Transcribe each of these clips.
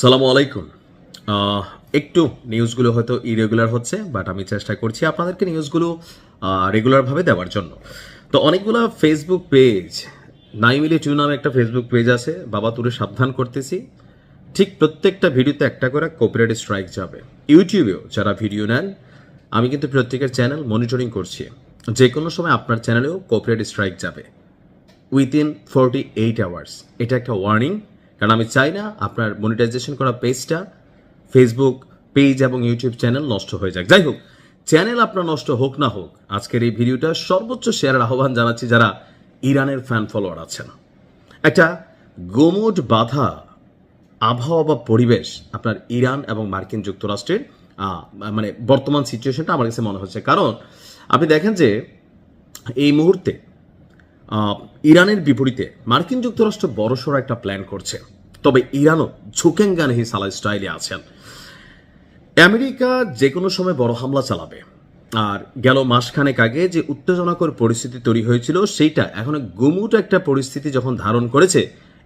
সালামু আলাইকুম। একটু নিউজগুলো হয়তো ইরেগুলার হচ্ছে, বাট আমি চেষ্টা করছি আপনাদেরকে নিউজগুলো রেগুলারভাবে দেওয়ার জন্য। তো অনেকগুলো ফেসবুক পেজ, নাইমিলি টু নামে একটা ফেসবুক পেজ আছে, বাবা তুরে সাবধান করতেছি, ঠিক প্রত্যেকটা ভিডিওতে একটা করে কপিরাইট স্ট্রাইক যাবে। ইউটিউবেও যারা ভিডিও নেন, আমি কিন্তু প্রত্যেকের চ্যানেল মনিটরিং করছি, যে কোনো সময় আপনার চ্যানেলেও কপিরাইট স্ট্রাইক যাবে উইথিন 48 আওয়ার্স। এটা একটা ওয়ার্নিং, কারণ আমি চাই না আপনার মনিটাইজেশন করা পেজটা, ফেসবুক পেজ এবং ইউটিউব চ্যানেল নষ্ট হয়ে যাক। যাই হোক, চ্যানেল আপনার নষ্ট হোক না হোক, আজকের এই ভিডিওটা সর্বোচ্চ শেয়ারের আহ্বান জানাচ্ছি যারা ইরানের ফ্যান ফলোয়ার আছেন। একটা গোমট বাধা আবহাওয়া বা পরিবেশ আপনার ইরান এবং মার্কিন যুক্তরাষ্ট্রের মানে বর্তমান সিচুয়েশনটা আমার কাছে মনে হচ্ছে। কারণ আপনি দেখেন যে এই মুহূর্তে ইরানের বিপরীতে মার্কিন যুক্তরাষ্ট্র বড়সড় একটা প্ল্যান করছে, তবে ইরানও ঝুঁকেঙ্গান হি সালা স্টাইলে আছেন। আমেরিকা যে কোনো সময় বড় হামলা চালাবে, আর গেল মাসখানেক আগে যে উত্তেজনাকর পরিস্থিতি তৈরি হয়েছিল সেইটা এখন গুমুট একটা পরিস্থিতি যখন ধারণ করেছে,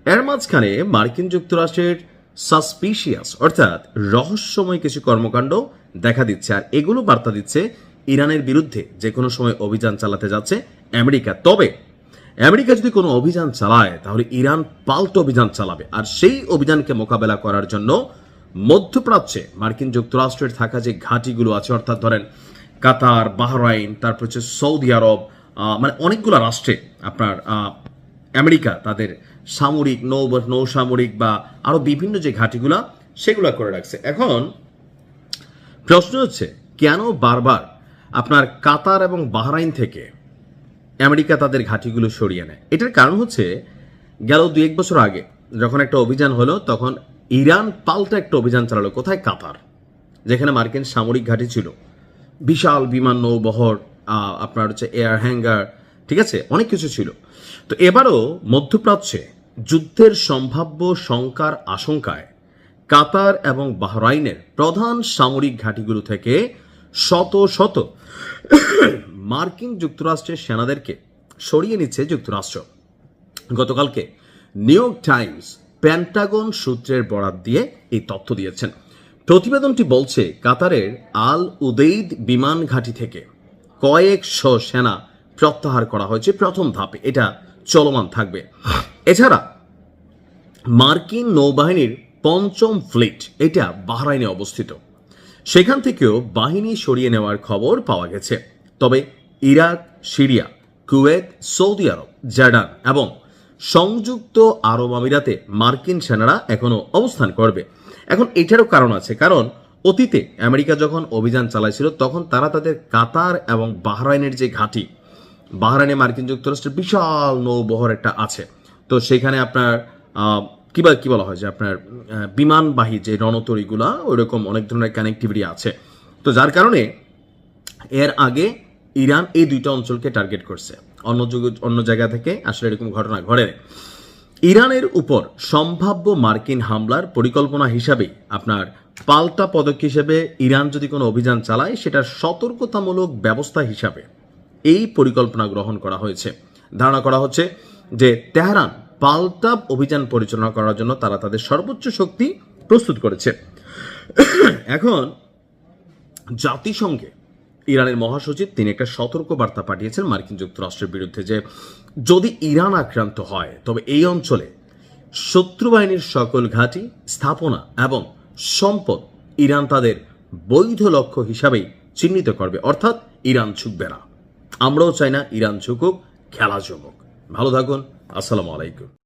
এর মাঝখানে মার্কিন যুক্তরাষ্ট্রের সাসপিশিয়াস অর্থাৎ রহস্যময় কিছু কর্মকাণ্ড দেখা দিচ্ছে, আর এগুলো বার্তা দিচ্ছে ইরানের বিরুদ্ধে যে কোনো সময় অভিযান চালাতে যাচ্ছে আমেরিকা। তবে আমেরিকা যদি কোনো অভিযান চালায় তাহলে ইরান পাল্টা অভিযান চালাবে, আর সেই অভিযানকে মোকাবেলা করার জন্য মধ্যপ্রাচ্যে মার্কিন যুক্তরাষ্ট্রের থাকা যে ঘাঁটিগুলো আছে, অর্থাৎ ধরেন কাতার, বাহরাইন, তারপর হচ্ছে সৌদি আরব, মানে অনেকগুলো রাষ্ট্রে আপনার আমেরিকা তাদের সামরিক নৌসামরিক বা আরো বিভিন্ন যে ঘাঁটিগুলা সেগুলা করে রাখছে। এখন প্রশ্ন হচ্ছে, কেন বারবার আপনার কাতার এবং বাহরাইন থেকে আমেরিকা তাদের ঘাঁটিগুলো সরিয়ে নেয়? এটার কারণ হচ্ছে, গেল 2-1 বছর আগে যখন একটা অভিযান হলো, তখন ইরান পাল্টা একটা অভিযান চালালো। কোথায়? কাতার, যেখানে মার্কিন সামরিক ঘাঁটি ছিল, বিশাল বিমান নৌবহর, আপনার হচ্ছে এয়ার হ্যাঙ্গার, ঠিক আছে, অনেক কিছু ছিল। তো এবারও মধ্যপ্রাচ্যে যুদ্ধের সম্ভাব্য শঙ্কার আশঙ্কায় কাতার এবং বাহরাইনের প্রধান সামরিক ঘাঁটিগুলো থেকে শত শত মার্কিন যুক্তরাষ্ট্রের সেনাদেরকে সরিয়ে নিচ্ছে যুক্তরাষ্ট্র। গতকালকে নিউ ইয়র্ক টাইমস পেন্টাগন সূত্রের বরাত দিয়ে এই তথ্য দিয়েছেন। প্রতিবেদনটি বলছে, কাতারের আল উদেইদ বিমান ঘাঁটি থেকে কয়েকশো সেনা প্রত্যাহার করা হয়েছে প্রথম ধাপে, এটা চলমান থাকবে। এছাড়া মার্কিন নৌবাহিনীর 5ম ফ্লিট, এটা বাহরাইনে অবস্থিত, সেখান থেকেও বাহিনী সরিয়ে নেওয়ার খবর পাওয়া গেছে। তবে ইরাক, সিরিয়া, কুয়েত, সৌদি আরব, জর্ডান এবং সংযুক্ত আরব আমিরাতে মার্কিন সেনারা এখনো অবস্থান করবে। এখন এটারও কারণ আছে, কারণ অতীতে আমেরিকা যখন অভিযান চালাইছিল তখন তারা তাদের কাতার এবং বাহরাইনের যে ঘাঁটি, বাহরাইনে মার্কিন যুক্তরাষ্ট্রের বিশাল নৌবহর একটা আছে, তো সেখানে আপনার কি বলা হয় যে আপনার বিমানবাহী যে রণতরীগুলা, ওইরকম অনেক ধরনের কানেক্টিভিটি আছে। তো যার কারণে এর আগে ইরান এই 2টা অঞ্চলকে টার্গেট করছে, অন্য জায়গা থেকে আসলে এরকম ঘটনা ঘটে। ইরানের উপর সম্ভাব্য মার্কিন হামলার পরিকল্পনা হিসাবেই আপনার পাল্টা পদক্ষেপ হিসেবে ইরান যদি কোনো অভিযান চালায়, সেটার সতর্কতামূলক ব্যবস্থা হিসাবে এই পরিকল্পনা গ্রহণ করা হয়েছে। ধারণা করা হচ্ছে যে তেহরান পাল্টা অভিযান পরিচালনা করার জন্য তারা তাদের সর্বোচ্চ শক্তি প্রস্তুত করেছে। এখন জাতিসংঘে ইরানের মহাসচিব তিনি একটা সতর্ক বার্তা পাঠিয়েছেন মার্কিন যুক্তরাষ্ট্রের বিরুদ্ধে, যে যদি ইরান আক্রান্ত হয় তবে এই অঞ্চলে শত্রু বাহিনীর সকল ঘাঁটি, স্থাপনা এবং সম্পদ ইরান তাদের বৈধ লক্ষ্য হিসাবেই চিহ্নিত করবে, অর্থাৎ ইরান ঝুঁকবে না। আমরাও চাই না ইরান ঝুঁকুক, খেলা জমুক। ভালো থাকুন, আসসালামু আলাইকুম।